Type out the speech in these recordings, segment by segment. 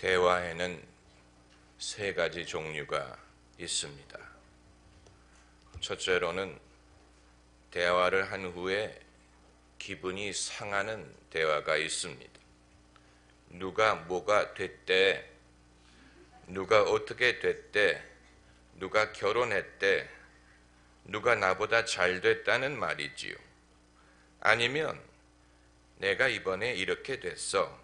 대화에는 세 가지 종류가 있습니다. 첫째로는 대화를 한 후에 기분이 상하는 대화가 있습니다. 누가 뭐가 됐대, 누가 어떻게 됐대, 누가 결혼했대, 누가 나보다 잘 됐다는 말이지요. 아니면 내가 이번에 이렇게 됐어,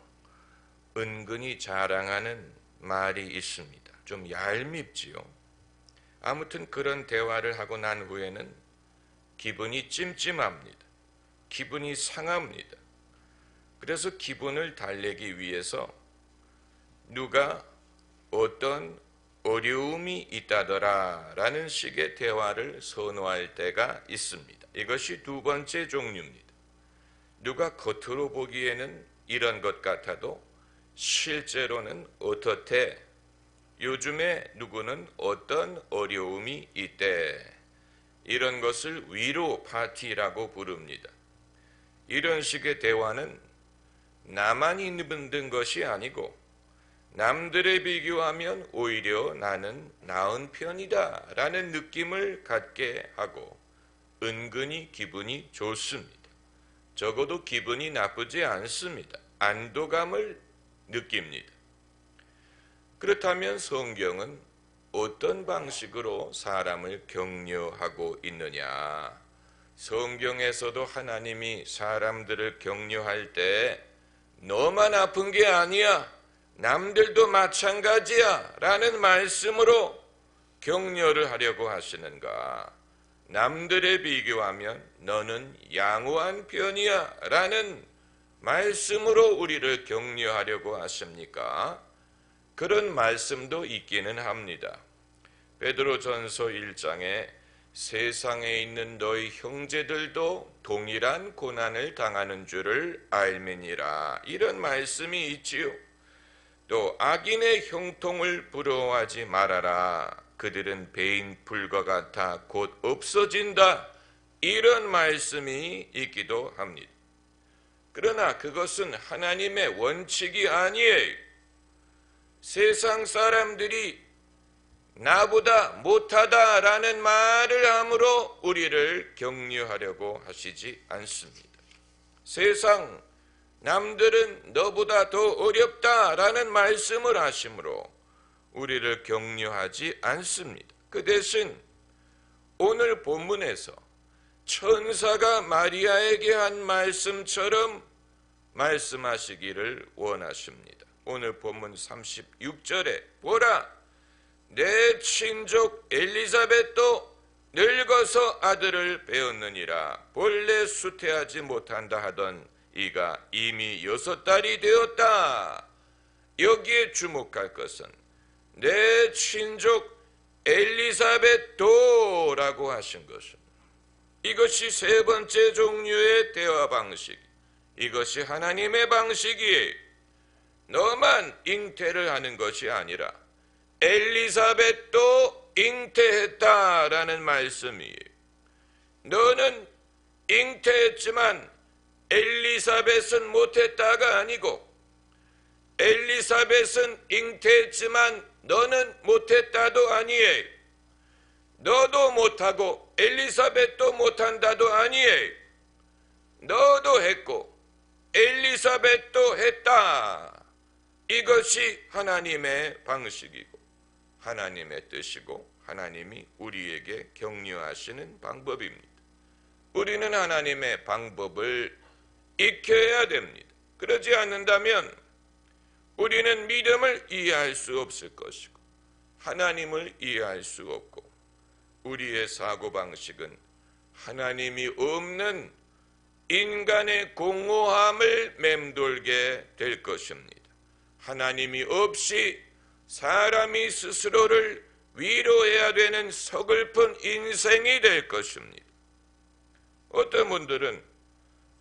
은근히 자랑하는 말이 있습니다. 좀 얄밉지요. 아무튼 그런 대화를 하고 난 후에는 기분이 찜찜합니다. 기분이 상합니다. 그래서 기분을 달래기 위해서 누가 어떤 어려움이 있다더라 라는 식의 대화를 선호할 때가 있습니다. 이것이 두 번째 종류입니다. 누가 겉으로 보기에는 이런 것 같아도 실제로는 어떻대, 요즘에 누구는 어떤 어려움이 있대, 이런 것을 위로 파티라고 부릅니다. 이런 식의 대화는 나만 힘든 것이 아니고 남들에 비교하면 오히려 나는 나은 편이다 라는 느낌을 갖게 하고 은근히 기분이 좋습니다. 적어도 기분이 나쁘지 않습니다. 안도감을 느낍니다. 그렇다면 성경은 어떤 방식으로 사람을 격려하고 있느냐? 성경에서도 하나님이 사람들을 격려할 때 너만 아픈 게 아니야, 남들도 마찬가지야 라는 말씀으로 격려를 하려고 하시는가? 남들에 비교하면 너는 양호한 편이야 라는 말씀으로 우리를 격려하려고 하십니까? 그런 말씀도 있기는 합니다. 베드로전서 1장에 세상에 있는 너희 형제들도 동일한 고난을 당하는 줄을 알미니라, 이런 말씀이 있지요. 또 악인의 형통을 부러워하지 말아라, 그들은 배인 불과 같아 곧 없어진다, 이런 말씀이 있기도 합니다. 그러나 그것은 하나님의 원칙이 아니에요. 세상 사람들이 나보다 못하다라는 말을 함으로 우리를 격려하려고 하시지 않습니다. 세상 남들은 너보다 더 어렵다라는 말씀을 하심으로 우리를 격려하지 않습니다. 그 대신 오늘 본문에서 천사가 마리아에게 한 말씀처럼 말씀하시기를 원하십니다. 오늘 본문 36절에 보라, 내 친족 엘리사벳도 늙어서 아들을 배었느니라. 본래 수태하지 못한다 하던 이가 이미 6달이 되었다. 여기에 주목할 것은 내 친족 엘리사벳도 라고 하신 것은, 이것이 세 번째 종류의 대화 방식, 이것이 하나님의 방식이에요. 너만 잉태를 하는 것이 아니라 엘리사벳도 잉태했다라는 말씀이에요. 너는 잉태했지만 엘리사벳은 못했다가 아니고, 엘리사벳은 잉태했지만 너는 못했다도 아니에요. 너도 못하고 엘리사벳도 못한다도 아니에요. 너도 했고 엘리사벳도 했다. 이것이 하나님의 방식이고 하나님의 뜻이고 하나님이 우리에게 격려하시는 방법입니다. 우리는 하나님의 방법을 익혀야 됩니다. 그러지 않는다면 우리는 믿음을 이해할 수 없을 것이고 하나님을 이해할 수 없고, 우리의 사고방식은 하나님이 없는 인간의 공허함을 맴돌게 될 것입니다. 하나님이 없이 사람이 스스로를 위로해야 되는 서글픈 인생이 될 것입니다. 어떤 분들은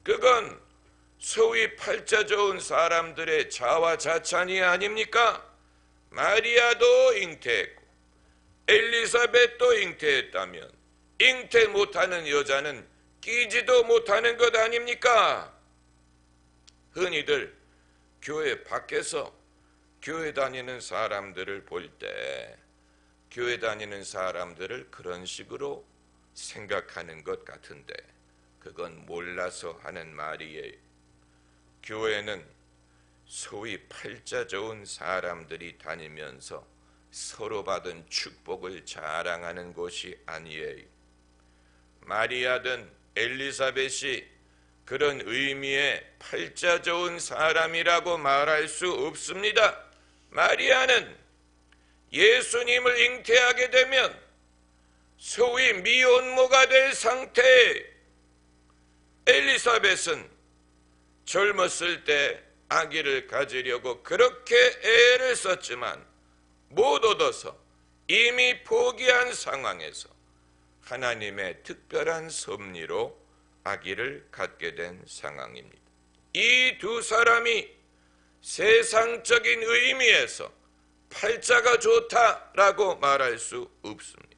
그건 소위 팔자 좋은 사람들의 자화자찬이 아닙니까? 마리아도 잉태했고 엘리사벳도 잉태했다면 잉태 못하는 여자는 끼지도 못하는 것 아닙니까? 흔히들 교회 밖에서 교회 다니는 사람들을 볼 때 교회 다니는 사람들을 그런 식으로 생각하는 것 같은데 그건 몰라서 하는 말이에요. 교회는 소위 팔자 좋은 사람들이 다니면서 서로 받은 축복을 자랑하는 곳이 아니에요. 마리아든 엘리사벳이 그런 의미의 팔자 좋은 사람이라고 말할 수 없습니다. 마리아는 예수님을 잉태하게 되면 소위 미혼모가 될 상태에, 엘리사벳은 젊었을 때 아기를 가지려고 그렇게 애를 썼지만 못 얻어서 이미 포기한 상황에서 하나님의 특별한 섭리로 아기를 갖게 된 상황입니다. 이 두 사람이 세상적인 의미에서 팔자가 좋다라고 말할 수 없습니다.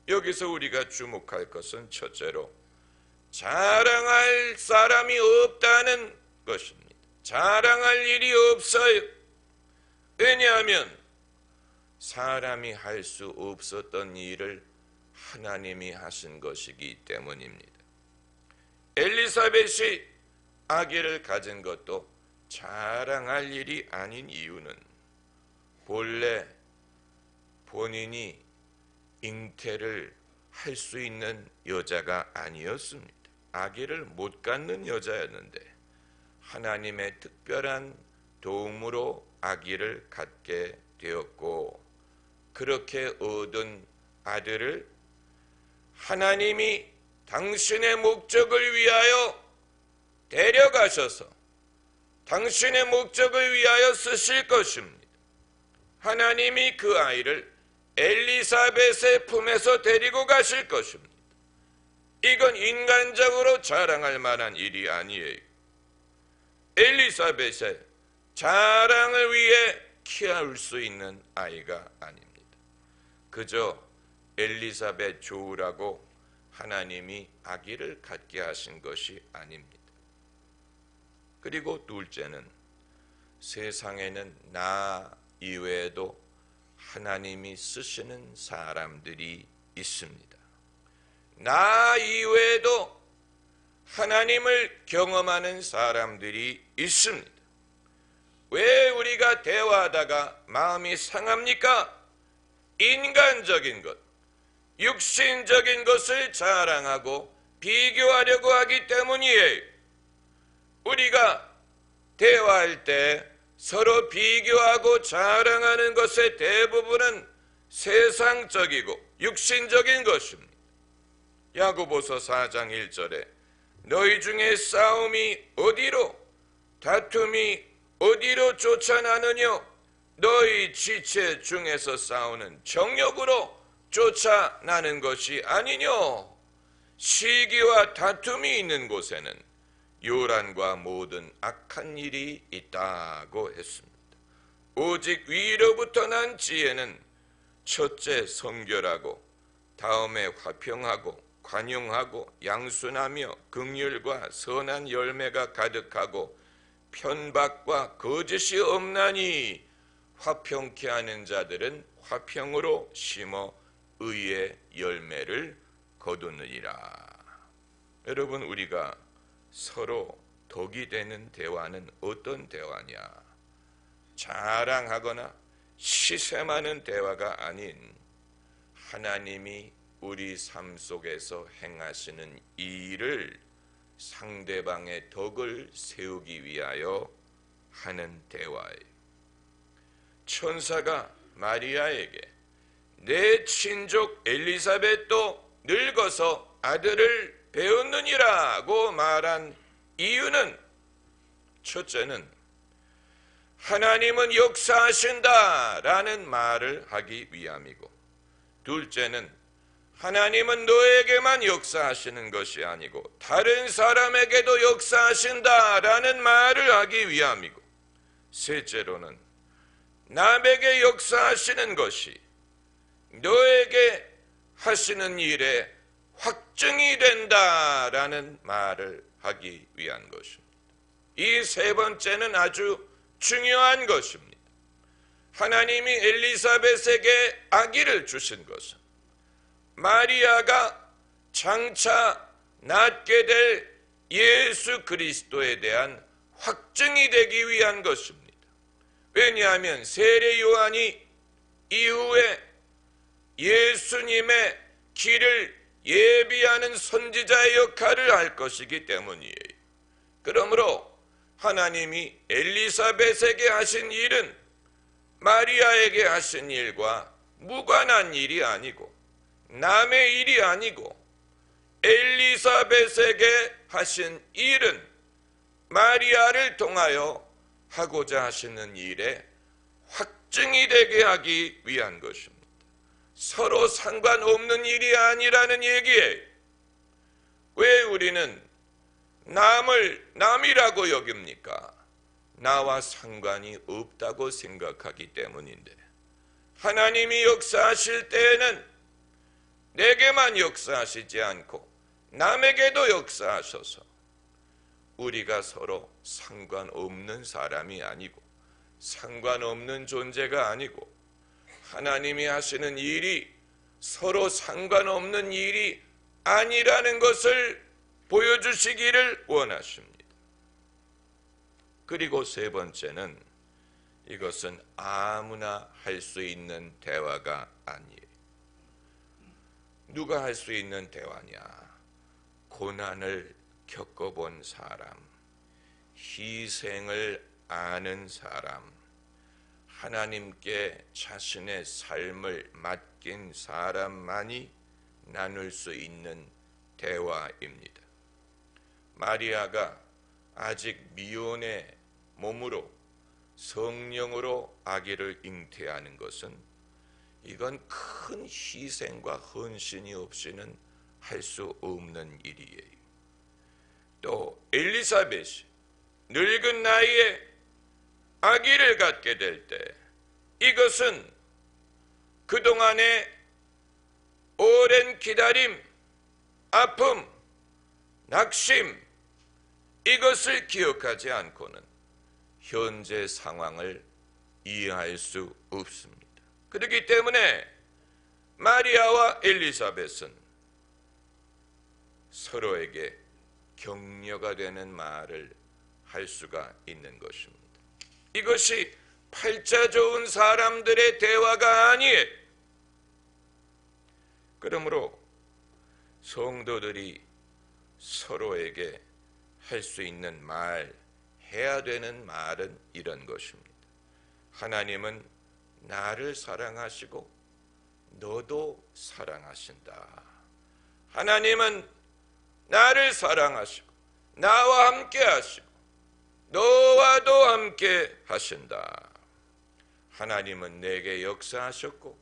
여기서 우리가 주목할 것은 첫째로 자랑할 사람이 없다는 것입니다. 자랑할 일이 없어요. 왜냐하면 사람이 할 수 없었던 일을 하나님이 하신 것이기 때문입니다. 엘리사벳이 아기를 가진 것도 자랑할 일이 아닌 이유는 본래 본인이 잉태를 할 수 있는 여자가 아니었습니다. 아기를 못 갖는 여자였는데 하나님의 특별한 도움으로 아기를 갖게 되었고, 그렇게 얻은 아들을 하나님이 당신의 목적을 위하여 데려가셔서 당신의 목적을 위하여 쓰실 것입니다. 하나님이 그 아이를 엘리사벳의 품에서 데리고 가실 것입니다. 이건 인간적으로 자랑할 만한 일이 아니에요. 엘리사벳의 자랑을 위해 키울 수 있는 아이가 아닙니다. 그저 엘리사벳 좋으라고 하나님이 아기를 갖게 하신 것이 아닙니다. 그리고 둘째는 세상에는 나 이외에도 하나님이 쓰시는 사람들이 있습니다. 나 이외에도 하나님을 경험하는 사람들이 있습니다. 왜 우리가 대화하다가 마음이 상합니까? 인간적인 것, 육신적인 것을 자랑하고 비교하려고 하기 때문이에요. 우리가 대화할 때 서로 비교하고 자랑하는 것의 대부분은 세상적이고 육신적인 것입니다. 야고보서 4장 1절에 너희 중에 싸움이 어디로, 다툼이 어디로 쫓아나느뇨? 너희 지체 중에서 싸우는 정욕으로 쫓아나는 것이 아니뇨? 시기와 다툼이 있는 곳에는 요란과 모든 악한 일이 있다고 했습니다. 오직 위로부터 난 지혜는 첫째 성결하고 다음에 화평하고 관용하고 양순하며 긍휼과 선한 열매가 가득하고 편박과 거짓이 없나니 화평케 하는 자들은 화평으로 심어 의의 열매를 거두느니라. 여러분, 우리가 서로 덕이 되는 대화는 어떤 대화냐? 자랑하거나 시샘하는 대화가 아닌 하나님이 우리 삶 속에서 행하시는 이 일을 상대방의 덕을 세우기 위하여 하는 대화예요. 천사가 마리아에게 내 친족 엘리사벳도 늙어서 아들을 배웠느니라고 말한 이유는, 첫째는 하나님은 역사하신다라는 말을 하기 위함이고, 둘째는 하나님은 너에게만 역사하시는 것이 아니고 다른 사람에게도 역사하신다라는 말을 하기 위함이고, 셋째로는 남에게 역사하시는 것이 너에게 하시는 일에 확증이 된다라는 말을 하기 위한 것입니다. 이 세 번째는 아주 중요한 것입니다. 하나님이 엘리사벳에게 아기를 주신 것은 마리아가 장차 낳게 될 예수 그리스도에 대한 확증이 되기 위한 것입니다. 왜냐하면 세례 요한이 이후에 예수님의 길을 예비하는 선지자의 역할을 할 것이기 때문이에요. 그러므로 하나님이 엘리사벳에게 하신 일은 마리아에게 하신 일과 무관한 일이 아니고 남의 일이 아니고 엘리사벳에게 하신 일은 마리아를 통하여 하고자 하시는 일에 확증이 되게 하기 위한 것입니다. 서로 상관없는 일이 아니라는 얘기예요. 왜 우리는 남을 남이라고 여깁니까? 나와 상관이 없다고 생각하기 때문인데, 하나님이 역사하실 때에는 내게만 역사하시지 않고 남에게도 역사하셔서 우리가 서로 상관없는 사람이 아니고 상관없는 존재가 아니고 하나님이 하시는 일이 서로 상관없는 일이 아니라는 것을 보여주시기를 원하십니다. 그리고 세 번째는 이것은 아무나 할 수 있는 대화가 아니에요. 누가 할 수 있는 대화냐? 고난을 겪어본 사람, 희생을 아는 사람, 하나님께 자신의 삶을 맡긴 사람만이 나눌 수 있는 대화입니다. 마리아가 아직 미혼의 몸으로 성령으로 아기를 잉태하는 것은 이건 큰 희생과 헌신이 없이는 할 수 없는 일이에요. 또 엘리사벳이 늙은 나이에 아기를 갖게 될 때 이것은 그동안의 오랜 기다림, 아픔, 낙심, 이것을 기억하지 않고는 현재 상황을 이해할 수 없습니다. 그렇기 때문에 마리아와 엘리사벳은 서로에게 격려가 되는 말을 할 수가 있는 것입니다. 이것이 팔자 좋은 사람들의 대화가 아니에요. 그러므로 성도들이 서로에게 할 수 있는 말, 해야 되는 말은 이런 것입니다. 하나님은 나를 사랑하시고 너도 사랑하신다. 하나님은 나를 사랑하시고 나와 함께 하시고 너와도 함께 하신다. 하나님은 내게 역사하셨고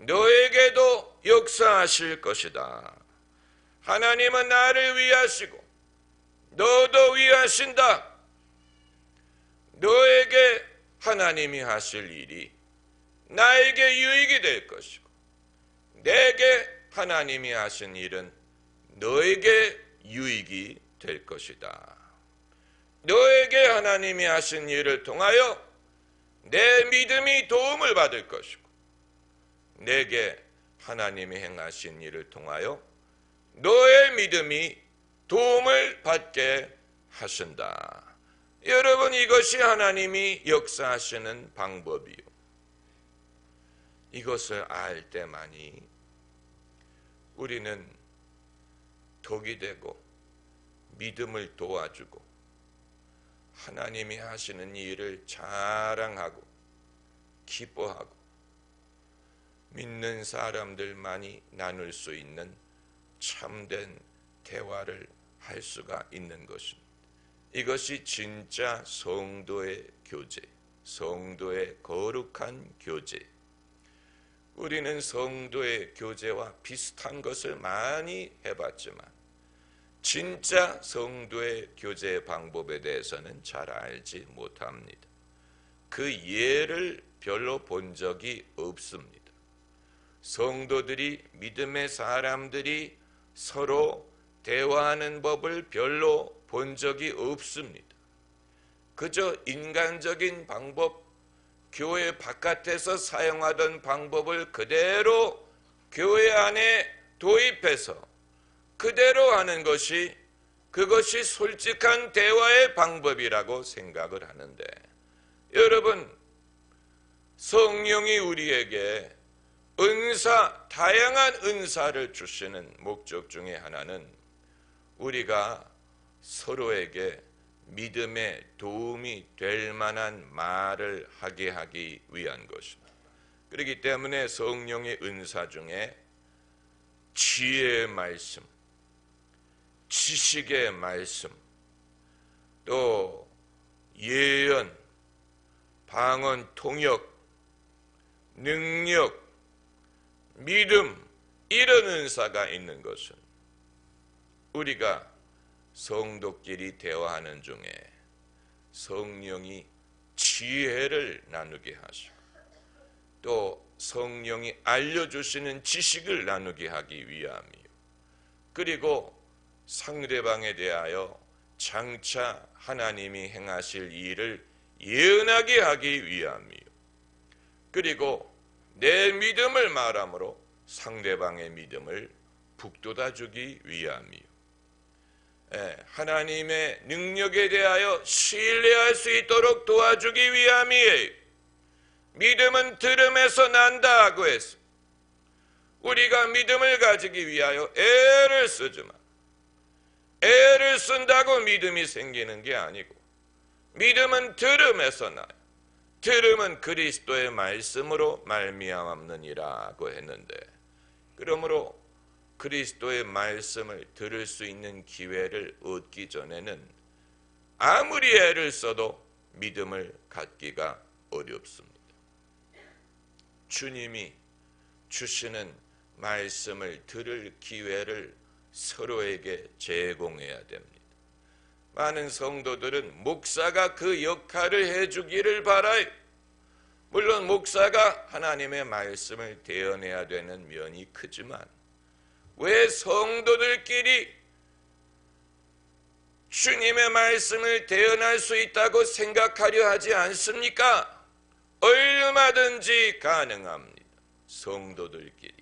너에게도 역사하실 것이다. 하나님은 나를 위하시고 너도 위하신다. 너에게 하나님이 하실 일이 나에게 유익이 될 것이고 내게 하나님이 하신 일은 너에게 유익이 될 것이다. 너에게 하나님이 하신 일을 통하여 내 믿음이 도움을 받을 것이고 내게 하나님이 행하신 일을 통하여 너의 믿음이 도움을 받게 하신다. 여러분, 이것이 하나님이 역사하시는 방법이요. 이것을 알 때만이 우리는 독이 되고 믿음을 도와주고 하나님이 하시는 일을 자랑하고 기뻐하고 믿는 사람들만이 나눌 수 있는 참된 대화를 할 수가 있는 것입니다. 이것이 진짜 성도의 교제, 성도의 거룩한 교제. 우리는 성도의 교제와 비슷한 것을 많이 해봤지만 진짜 성도의 교제 방법에 대해서는 잘 알지 못합니다. 그 예를 별로 본 적이 없습니다. 성도들이, 믿음의 사람들이 서로 대화하는 법을 별로 본 적이 없습니다. 그저 인간적인 방법, 교회 바깥에서 사용하던 방법을 그대로 교회 안에 도입해서 그대로 하는 것이, 그것이 솔직한 대화의 방법이라고 생각을 하는데, 여러분, 성령이 우리에게 다양한 은사를 주시는 목적 중에 하나는 우리가 서로에게 믿음에 도움이 될 만한 말을 하게 하기 위한 것입니다. 그렇기 때문에 성령의 은사 중에 지혜의 말씀, 지식의 말씀, 또 예언, 방언, 통역, 능력, 믿음, 이런 은사가 있는 것은 우리가 성도끼리 대화하는 중에 성령이 지혜를 나누게 하시고 또 성령이 알려주시는 지식을 나누게 하기 위함이요, 그리고 상대방에 대하여 장차 하나님이 행하실 일을 예언하게 하기 위함이요, 그리고 내 믿음을 말함으로 상대방의 믿음을 북돋아주기 위함이요, 하나님의 능력에 대하여 신뢰할 수 있도록 도와주기 위함이에요. 믿음은 들음에서 난다고 했어. 우리가 믿음을 가지기 위하여 애를 쓰지만, 애를 쓴다고 믿음이 생기는 게 아니고, 믿음은 들음에서 나요. 들음은 그리스도의 말씀으로 말미암느니라고 했는데, 그러므로 그리스도의 말씀을 들을 수 있는 기회를 얻기 전에는 아무리 애를 써도 믿음을 갖기가 어렵습니다. 주님이 주시는 말씀을 들을 기회를 서로에게 제공해야 됩니다. 많은 성도들은 목사가 그 역할을 해주기를 바라요. 물론 목사가 하나님의 말씀을 대언해야 되는 면이 크지만 왜 성도들끼리 주님의 말씀을 대언할 수 있다고 생각하려 하지 않습니까? 얼마든지 가능합니다. 성도들끼리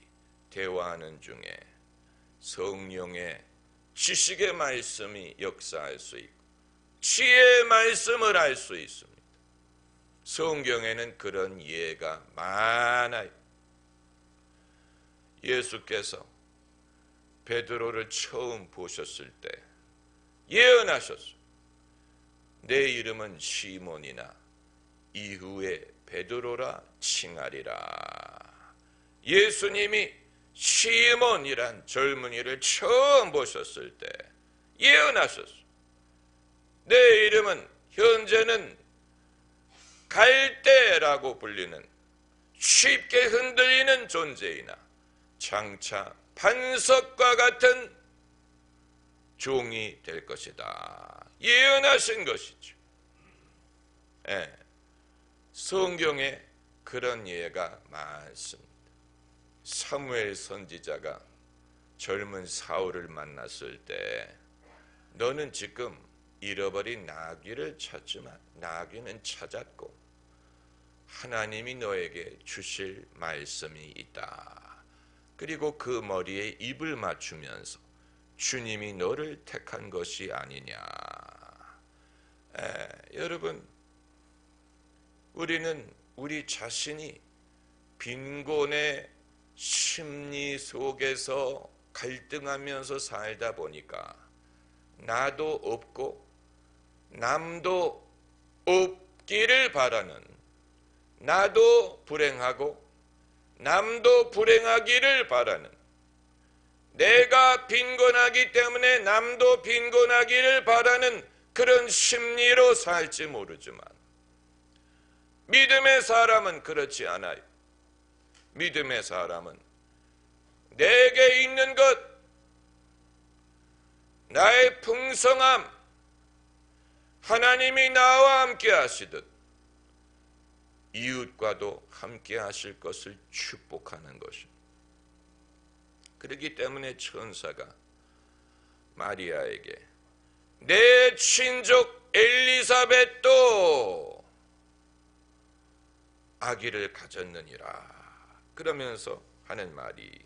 대화하는 중에 성령의 지식의 말씀이 역사할 수 있고 지혜의 말씀을 할 수 있습니다. 성경에는 그런 예가 많아요. 예수께서 베드로를 처음 보셨을 때 예언하셨어요. 내 이름은 시몬이나 이후에 베드로라 칭하리라. 예수님이 시몬이란 젊은이를 처음 보셨을 때 예언하셨어요. 내 이름은 현재는 갈대라고 불리는 쉽게 흔들리는 존재이나 장차 반석과 같은 종이 될 것이다. 예언하신 것이죠. 성경에 그런 예가 많습니다. 사무엘 선지자가 젊은 사울을 만났을 때 너는 지금 잃어버린 나귀를 찾지만 나귀는 찾았고 하나님이 너에게 주실 말씀이 있다. 그리고 그 머리에 입을 맞추면서 주님이 너를 택한 것이 아니냐. 여러분, 우리는 우리 자신이 빈곤의 심리 속에서 갈등하면서 살다 보니까 나도 없고 남도 없기를 바라는, 나도 불행하고 남도 불행하기를 바라는, 내가 빈곤하기 때문에 남도 빈곤하기를 바라는 그런 심리로 살지 모르지만 믿음의 사람은 그렇지 않아요. 믿음의 사람은 내게 있는 것, 나의 풍성함, 하나님이 나와 함께 하시듯 이웃과도 함께 하실 것을 축복하는 것입니다. 그렇기 때문에 천사가 마리아에게 내 친족 엘리사벳도 아기를 가졌느니라. 그러면서 하는 말이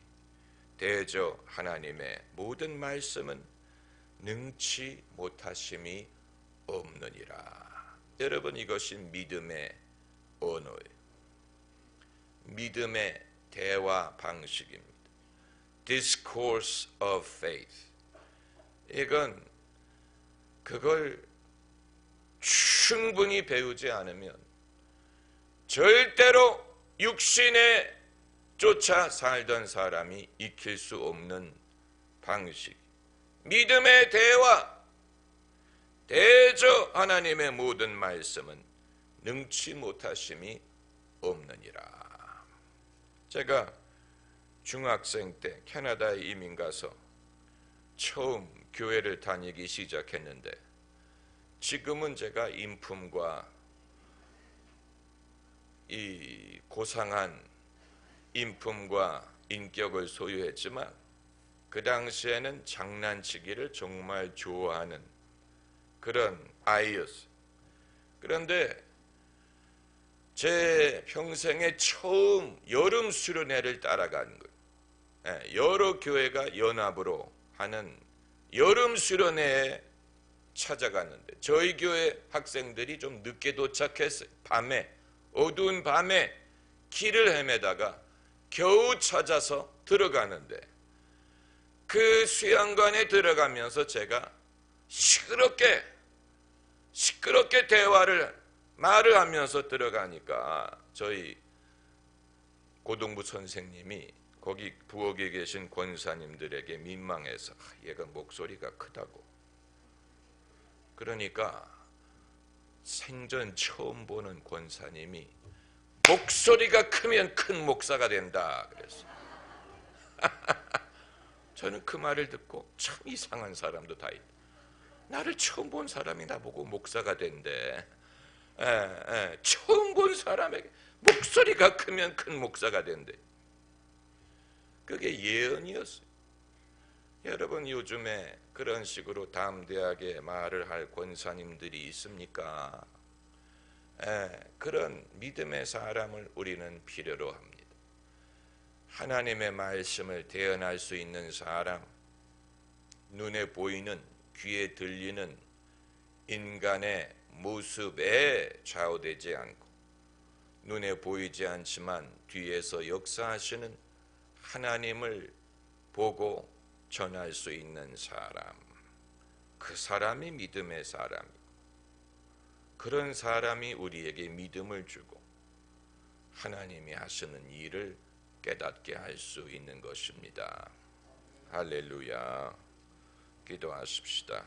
대저 하나님의 모든 말씀은 능치 못하심이 없느니라. 여러분, 이것이 믿음의 언어예요. 믿음의 대화 방식입니다. Discourse of faith. 이건 그걸 충분히 배우지 않으면 절대로 육신에 쫓아 살던 사람이 익힐 수 없는 방식. 믿음의 대화. 대저 하나님의 모든 말씀은 능치 못하심이 없느니라. 제가 중학생 때 캐나다에 이민 가서 처음 교회를 다니기 시작했는데, 지금은 제가 인품과 이 고상한 인품과 인격을 소유했지만 그 당시에는 장난치기를 정말 좋아하는 그런 아이였어요. 그런데 제 평생에 처음 여름 수련회를 따라가는 거예요. 여러 교회가 연합으로 하는 여름 수련회에 찾아갔는데 저희 교회 학생들이 좀 늦게 도착했어요. 밤에, 어두운 밤에 길을 헤매다가 겨우 찾아서 들어가는데, 그 수양관에 들어가면서 제가 시끄럽게 말을 하면서 들어가니까 저희 고등부 선생님이 거기 부엌에 계신 권사님들에게 민망해서 얘가 목소리가 크다고. 그러니까 생전 처음 보는 권사님이 목소리가 크면 큰 목사가 된다 그랬어요. 저는 그 말을 듣고 참 이상한 사람도 다 있다. 나를 처음 본 사람이 나보고 목사가 된대. 처음 본 사람에게 목소리가 크면 큰 목사가 된대. 그게 예언이었어요. 여러분, 요즘에 그런 식으로 담대하게 말을 할 권사님들이 있습니까? 그런 믿음의 사람을 우리는 필요로 합니다. 하나님의 말씀을 대언할 수 있는 사람, 눈에 보이는, 귀에 들리는 인간의 모습에 좌우되지 않고 눈에 보이지 않지만 뒤에서 역사하시는 하나님을 보고 전할 수 있는 사람, 그 사람이 믿음의 사람이고, 그런 사람이 우리에게 믿음을 주고 하나님이 하시는 일을 깨닫게 할 수 있는 것입니다. 할렐루야. 기도하십시다.